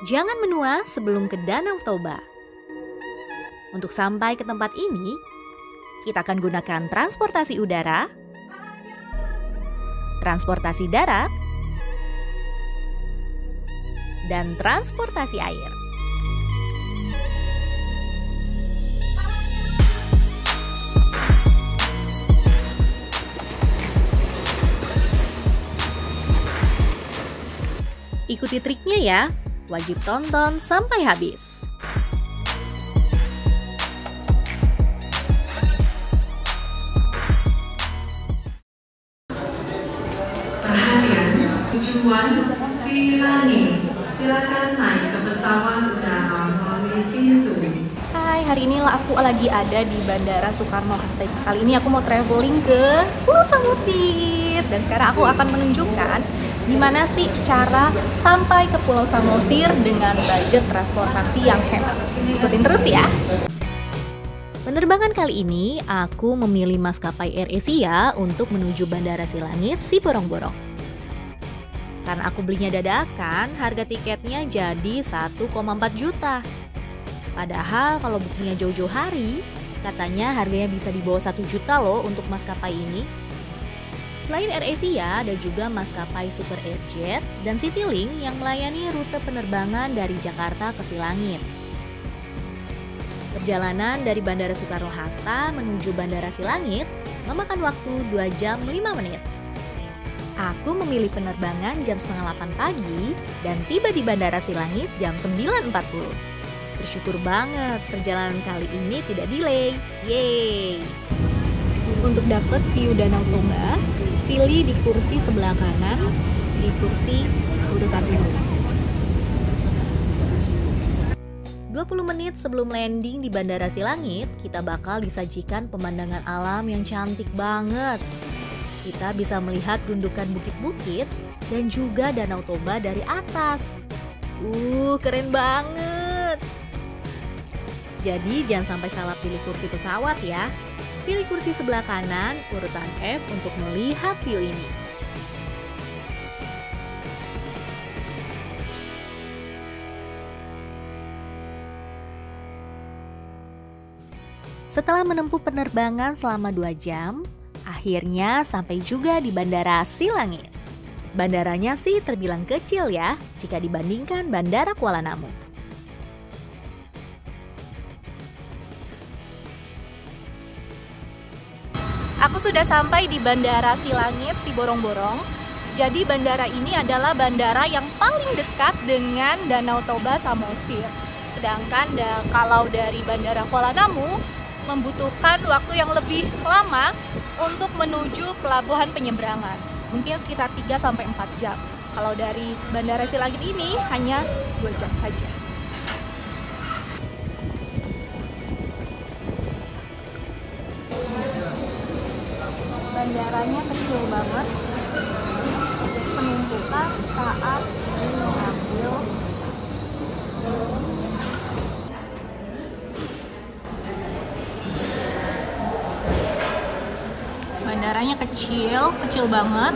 Jangan menua sebelum ke Danau Toba. Untuk sampai ke tempat ini, kita akan gunakan transportasi udara, transportasi darat, dan transportasi air. Ikuti triknya ya, wajib tonton sampai habis. Perhatian, tujuan Silangit. Silakan naik ke pesawat udara melalui pintu. Hai, hari ini aku lagi ada di Bandara Soekarno-Hatta. Kali ini aku mau traveling ke Pulau Samosir. Dan sekarang aku akan menunjukkan gimana sih cara sampai ke Pulau Samosir dengan budget transportasi yang hemat. Ikutin terus ya. Penerbangan kali ini aku memilih maskapai AirAsia untuk menuju Bandara Silangit Siborong-Borong. Karena aku belinya dadakan, harga tiketnya jadi 1,4 juta. Padahal kalau bookingnya jauh-jauh hari, katanya harganya bisa di bawah 1 juta loh untuk maskapai ini. Selain AirAsia, ada juga maskapai Super Airjet dan Citylink yang melayani rute penerbangan dari Jakarta ke Silangit. Perjalanan dari Bandara Soekarno-Hatta menuju Bandara Silangit memakan waktu 2 jam 5 menit. Aku memilih penerbangan jam setengah 8 pagi dan tiba di Bandara Silangit jam 9.40. Bersyukur banget perjalanan kali ini tidak delay. Yeay! Untuk dapat view Danau Toba, pilih di kursi sebelah kanan, di kursi urutan 2. 20 menit sebelum landing di Bandara Silangit, kita bakal disajikan pemandangan alam yang cantik banget. Kita bisa melihat gundukan bukit-bukit dan juga Danau Toba dari atas. Keren banget! Jadi jangan sampai salah pilih kursi pesawat ya. Pilih kursi sebelah kanan, urutan F untuk melihat view ini. Setelah menempuh penerbangan selama 2 jam, akhirnya sampai juga di Bandara Silangit. Bandaranya sih terbilang kecil ya, jika dibandingkan Bandara Kuala Namu. Aku sudah sampai di Bandara Silangit Siborong-Borong. Jadi bandara ini adalah bandara yang paling dekat dengan Danau Toba Samosir. Sedangkan kalau dari Bandara Kuala Namu membutuhkan waktu yang lebih lama untuk menuju pelabuhan penyeberangan. Mungkin sekitar 3-4 jam. Kalau dari Bandara Silangit ini hanya 2 jam saja. Bandaranya kecil banget, penumpukan saat mengambil bandaranya kecil banget.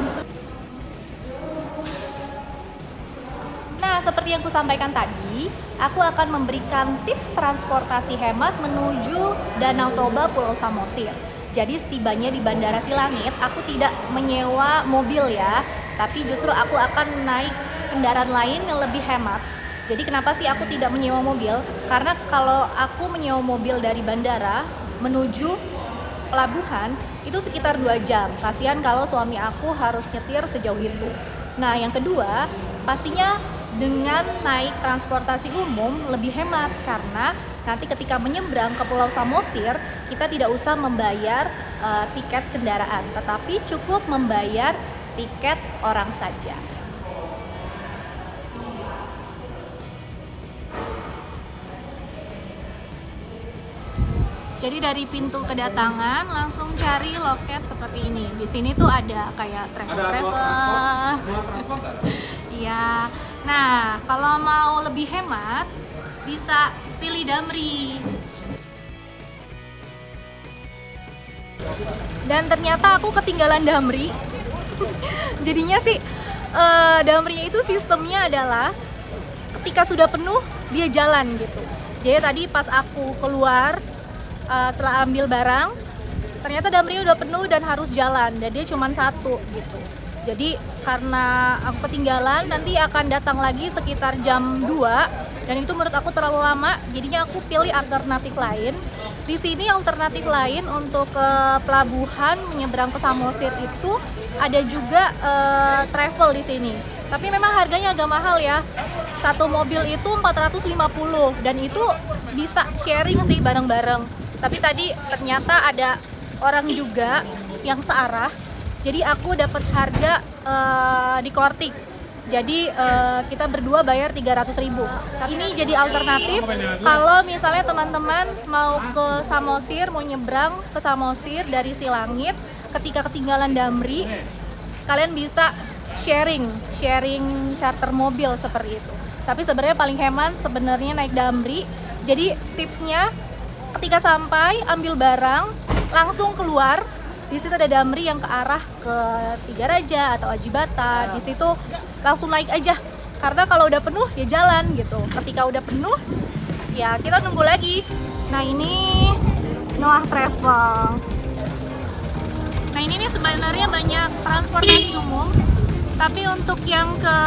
Nah, seperti yang aku sampaikan tadi, aku akan memberikan tips transportasi hemat menuju Danau Toba Pulau Samosir. Jadi setibanya di Bandara Silangit, aku tidak menyewa mobil ya, tapi justru aku akan naik kendaraan lain yang lebih hemat. Jadi kenapa sih aku tidak menyewa mobil? Karena kalau aku menyewa mobil dari bandara menuju pelabuhan, itu sekitar 2 jam. Kasihan kalau suami aku harus nyetir sejauh itu. Nah, yang kedua, pastinya dengan naik transportasi umum lebih hemat karena nanti ketika menyeberang ke Pulau Samosir kita tidak usah membayar tiket kendaraan, tetapi cukup membayar tiket orang saja. Jadi dari pintu kedatangan langsung cari loket seperti ini. Di sini tuh ada kayak travel. Iya. Nah, kalau mau lebih hemat bisa pilih Damri. Dan ternyata aku ketinggalan Damri. Jadinya sih Damrinya itu sistemnya adalah ketika sudah penuh dia jalan gitu. Jadi tadi pas aku keluar setelah ambil barang, ternyata Damri udah penuh dan harus jalan, dan dia cuma satu gitu. Jadi karena aku ketinggalan, nanti akan datang lagi sekitar jam 2, dan itu menurut aku terlalu lama, jadinya aku pilih alternatif lain. Di sini alternatif lain untuk ke pelabuhan menyeberang ke Samosir itu ada juga travel di sini. Tapi memang harganya agak mahal ya. Satu mobil itu 450, dan itu bisa sharing sih bareng-bareng. Tapi tadi ternyata ada orang juga yang searah, jadi aku dapat harga di Kortik. Jadi kita berdua bayar 300.000. Ini jadi alternatif kalau misalnya teman-teman mau ke Samosir, mau nyebrang ke Samosir dari Silangit, ketika ketinggalan Damri, kalian bisa sharing charter mobil seperti itu. Tapi sebenarnya paling hemat sebenarnya naik Damri. Jadi tipsnya, ketika sampai ambil barang langsung keluar. Di situ ada Damri yang ke arah ke Tiga Raja atau Aji Bata. Di situ langsung naik aja. Karena kalau udah penuh ya jalan gitu. Ketika udah penuh ya kita nunggu lagi. Nah ini Noah Travel. Nah ini nih sebenarnya banyak transportasi umum. Tapi untuk yang ke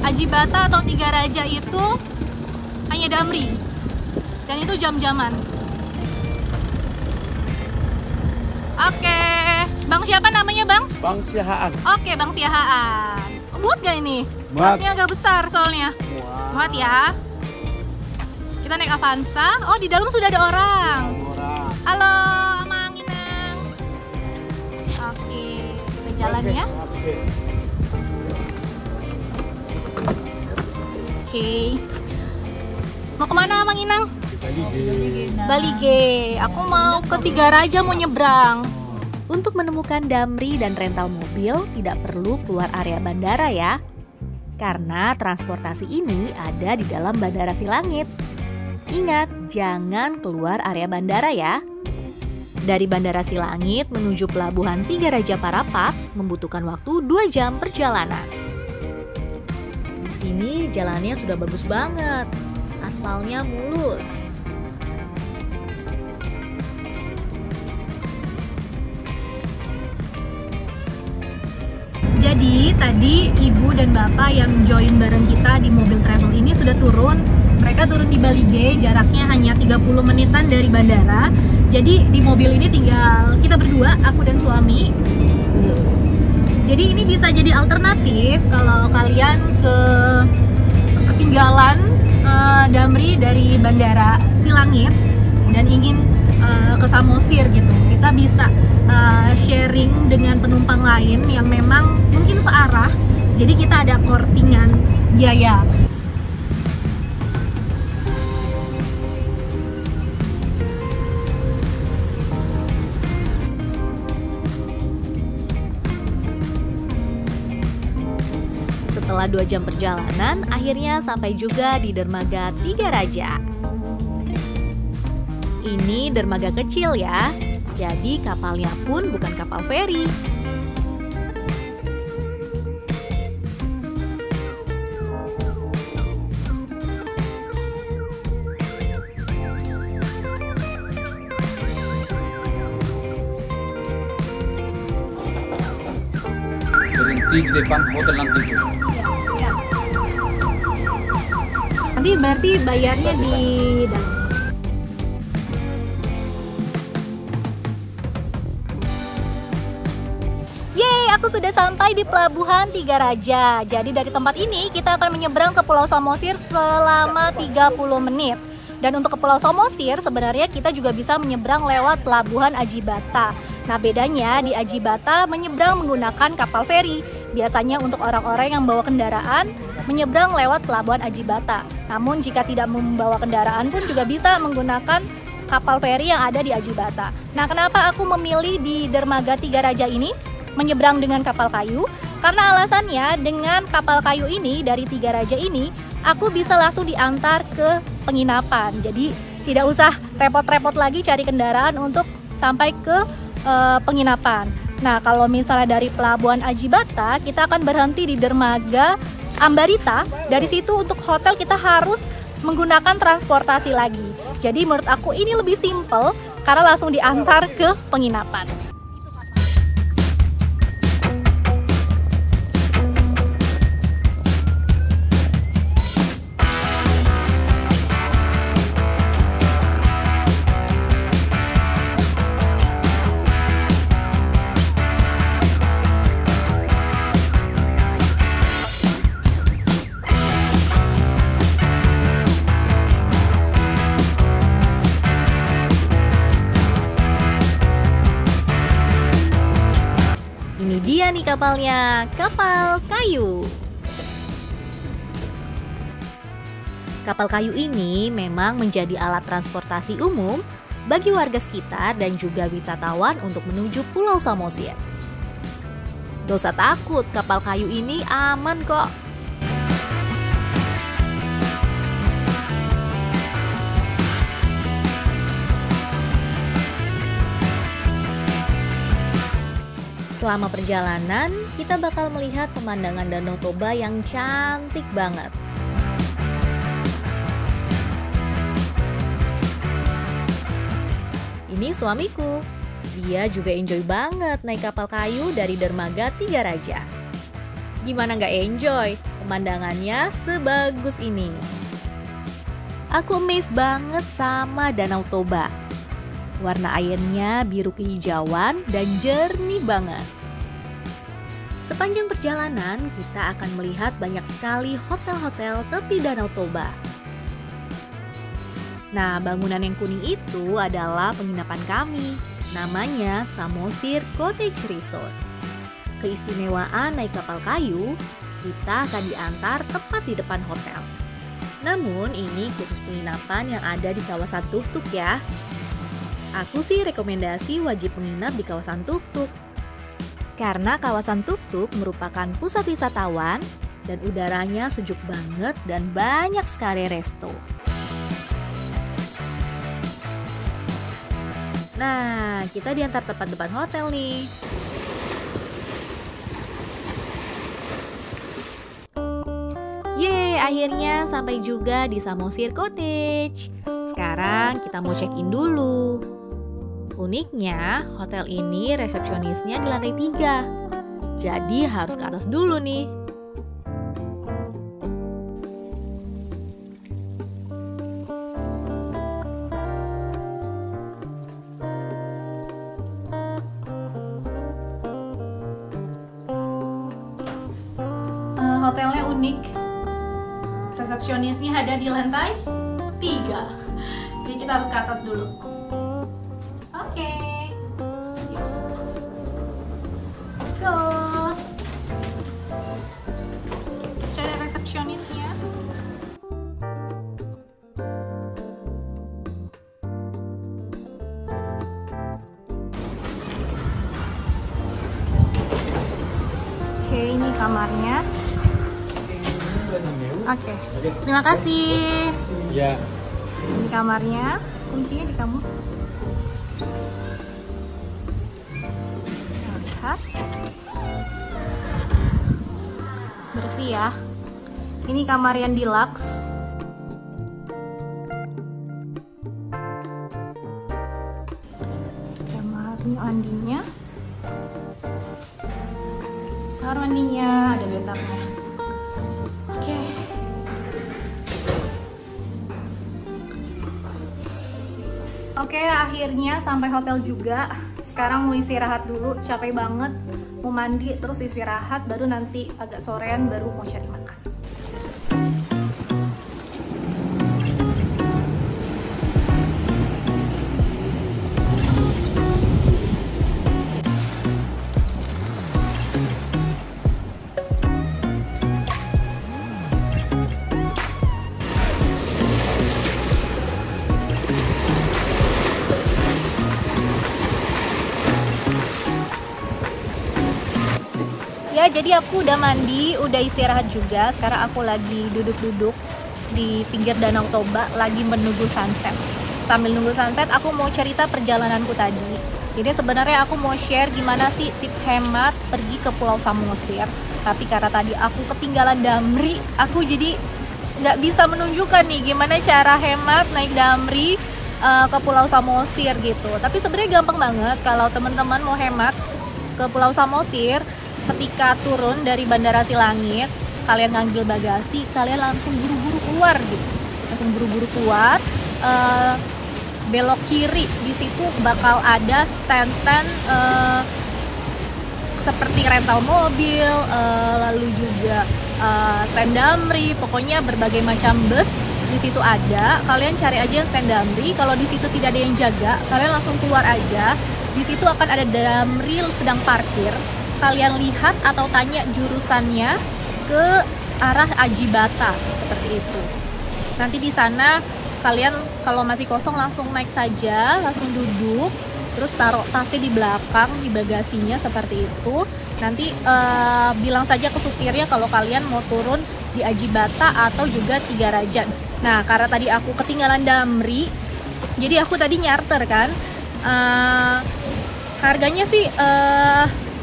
Aji Bata atau Tiga Raja itu hanya Damri. Dan itu jam-jaman. Oke, Bang siapa namanya Bang? Bang Siahaan. Oke, Bang Siahaan. Muat gak ini? Muat. Muatnya agak besar soalnya. Muat ya. Kita naik Avanza. Oh, di dalam sudah ada orang. Halo, Mang Inang. Oke, kita jalan ya. Oke. Mau kemana Mang Inang? Balige. Aku mau ke Tiga Raja, mau nyebrang. Untuk menemukan Damri dan rental mobil tidak perlu keluar area bandara ya. Karena transportasi ini ada di dalam Bandara Silangit. Ingat, jangan keluar area bandara ya. Dari Bandara Silangit menuju Pelabuhan Tiga Raja Parapat membutuhkan waktu 2 jam perjalanan. Di sini jalannya sudah bagus banget. Aspalnya mulus. Jadi tadi ibu dan bapak yang join bareng kita di mobil travel ini sudah turun. Mereka turun di Balige, jaraknya hanya 30 menitan dari bandara. Jadi di mobil ini tinggal kita berdua, aku dan suami. Jadi ini bisa jadi alternatif kalau kalian ketinggalan Damri dari Bandara Silangit dan ingin ke Samosir gitu. Kita bisa sharing dengan penumpang lain yang memang mungkin searah. Jadi kita ada kortingan biaya. Setelah 2 jam perjalanan, akhirnya sampai juga di dermaga Tiga Raja. Ini dermaga kecil ya, jadi kapalnya pun bukan kapal feri. Berhenti di depan hotel nanti. Nanti berarti bayarnya di dalam. Yeay, aku sudah sampai di Pelabuhan Tiga Raja. Jadi dari tempat ini kita akan menyeberang ke Pulau Samosir selama 30 menit. Dan untuk ke Pulau Samosir sebenarnya kita juga bisa menyeberang lewat Pelabuhan Aji Bata. Nah bedanya di Aji Bata menyeberang menggunakan kapal feri. Biasanya untuk orang-orang yang bawa kendaraan menyeberang lewat Pelabuhan Aji Bata. Namun jika tidak membawa kendaraan pun juga bisa menggunakan kapal feri yang ada di Aji Bata. Nah kenapa aku memilih di dermaga Tiga Raja ini menyeberang dengan kapal kayu? Karena alasannya dengan kapal kayu ini dari Tiga Raja ini aku bisa langsung diantar ke penginapan. Jadi tidak usah repot-repot lagi cari kendaraan untuk sampai ke penginapan. Nah kalau misalnya dari Pelabuhan Aji Bata kita akan berhenti di dermaga Ambarita. Dari situ untuk hotel kita harus menggunakan transportasi lagi. Jadi menurut aku ini lebih simple karena langsung diantar ke penginapan. Dia nih kapalnya, kapal kayu. Kapal kayu ini memang menjadi alat transportasi umum bagi warga sekitar dan juga wisatawan untuk menuju Pulau Samosir. Gak usah takut, kapal kayu ini aman kok. Selama perjalanan, kita bakal melihat pemandangan Danau Toba yang cantik banget. Ini suamiku, dia juga enjoy banget naik kapal kayu dari dermaga Tiga Raja. Gimana nggak enjoy? Pemandangannya sebagus ini. Aku amazed banget sama Danau Toba. Warna airnya biru kehijauan dan jernih banget. Sepanjang perjalanan, kita akan melihat banyak sekali hotel-hotel tepi Danau Toba. Nah, bangunan yang kuning itu adalah penginapan kami. Namanya Samosir Cottage Resort. Keistimewaan naik kapal kayu, kita akan diantar tepat di depan hotel. Namun, ini khusus penginapan yang ada di kawasan Tuk-Tuk ya. Aku sih rekomendasi wajib menginap di kawasan Tuk-Tuk. Karena kawasan Tuk-Tuk merupakan pusat wisatawan dan udaranya sejuk banget dan banyak sekali resto. Nah, kita diantar tepat depan hotel nih. Yeay, akhirnya sampai juga di Samosir Cottage. Sekarang kita mau check-in dulu. Uniknya, hotel ini resepsionisnya di lantai 3. Jadi harus ke atas dulu nih. Hotelnya unik. Resepsionisnya ada di lantai 3. Jadi kita harus ke atas dulu. Oke. Let's go. Cari resepsionisnya. Oke, ini kamarnya. Oke, terima kasih. Ya. Ini kamarnya, kuncinya di kamu. Kita lihat. Bersih ya. Ini kamar yang deluxe. Kamar mandinya. Kamar mandinya, ada bathtubnya. Oke. Oke, akhirnya sampai hotel juga. Sekarang mau istirahat dulu, capek banget. Mau mandi, terus istirahat, baru nanti agak sorean baru mau cari makan. Ya, jadi aku udah mandi, udah istirahat juga. Sekarang aku lagi duduk-duduk di pinggir Danau Toba, lagi menunggu sunset. Sambil nunggu sunset, aku mau cerita perjalananku tadi. Jadi sebenarnya aku mau share gimana sih tips hemat pergi ke Pulau Samosir. Tapi karena tadi aku ketinggalan Damri, aku jadi nggak bisa menunjukkan nih gimana cara hemat naik Damri ke Pulau Samosir gitu. Tapi sebenarnya gampang banget kalau teman-teman mau hemat ke Pulau Samosir. Ketika turun dari Bandara Silangit, kalian ngambil bagasi, kalian langsung buru-buru keluar gitu. Langsung buru-buru keluar, belok kiri, di situ bakal ada stand-stand seperti rental mobil, lalu juga stand Damri, pokoknya berbagai macam bus di situ ada. Kalian cari aja stand Damri. Kalau di situ tidak ada yang jaga, kalian langsung keluar aja. Di situ akan ada Damri sedang parkir. Kalian lihat atau tanya jurusannya ke arah Ajibata seperti itu. Nanti di sana kalian kalau masih kosong langsung naik saja, langsung duduk, terus taruh tasnya di belakang di bagasinya seperti itu. Nanti bilang saja ke supirnya kalau kalian mau turun di Ajibata atau juga Tiga Raja. Nah, karena tadi aku ketinggalan Damri, jadi aku tadi nyarter kan. Harganya sih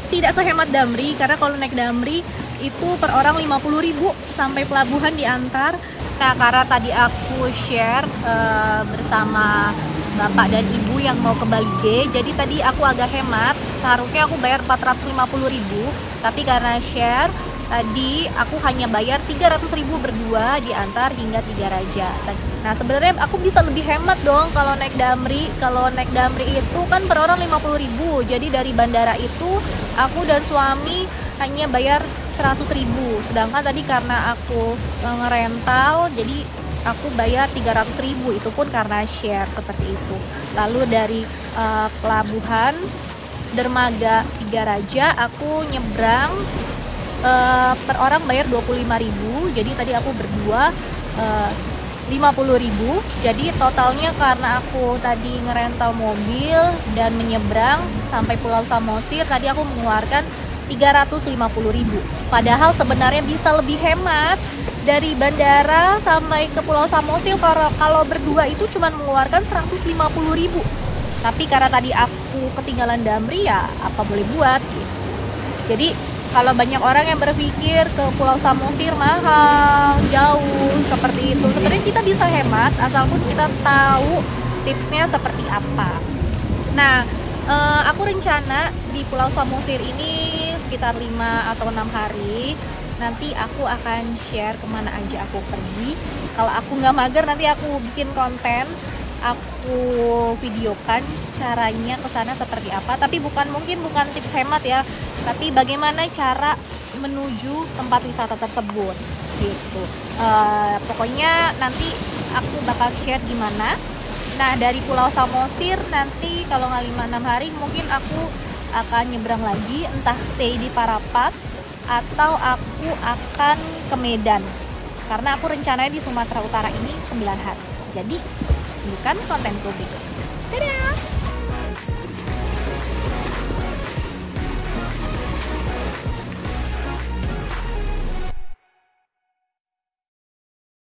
tidak sehemat Damri, karena kalau naik Damri itu per orang 50.000 sampai pelabuhan diantar. Nah, karena tadi aku share bersama bapak dan ibu yang mau ke Bali G, jadi tadi aku agak hemat. Seharusnya aku bayar 450.000, tapi karena share tadi aku hanya bayar 300.000 berdua diantar hingga Tiga Raja. Nah, sebenarnya aku bisa lebih hemat dong kalau naik Damri. Kalau naik Damri itu kan per orang 50.000. Jadi dari bandara itu aku dan suami hanya bayar 100.000. Sedangkan tadi karena aku ngerental, jadi aku bayar 300.000, itu pun karena share seperti itu. Lalu dari pelabuhan dermaga Tiga Raja aku nyebrang, per orang bayar 25.000. Jadi tadi aku berdua 50.000. Jadi totalnya karena aku tadi ngerental mobil dan menyeberang sampai Pulau Samosir, tadi aku mengeluarkan 350.000. Padahal sebenarnya bisa lebih hemat. Dari bandara sampai ke Pulau Samosir kalau berdua itu cuma mengeluarkan 150.000. Tapi karena tadi aku ketinggalan Damri, ya apa boleh buat gitu. Jadi kalau banyak orang yang berpikir ke Pulau Samosir mahal, jauh, seperti itu, sebenarnya kita bisa hemat asalpun kita tahu tipsnya seperti apa. Nah, aku rencana di Pulau Samosir ini sekitar 5 atau 6 hari. Nanti aku akan share kemana aja aku pergi. Kalau aku nggak mager, nanti aku bikin konten, aku videokan caranya ke sana seperti apa. Tapi bukan tips hemat ya, tapi bagaimana cara menuju tempat wisata tersebut gitu. Pokoknya nanti aku bakal share gimana. Nah, dari Pulau Samosir nanti kalau nggak 5-6 hari mungkin aku akan nyebrang lagi, entah stay di Parapat atau aku akan ke Medan, karena aku rencananya di Sumatera Utara ini 9 hari. Jadi bukan konten publik. Dadah!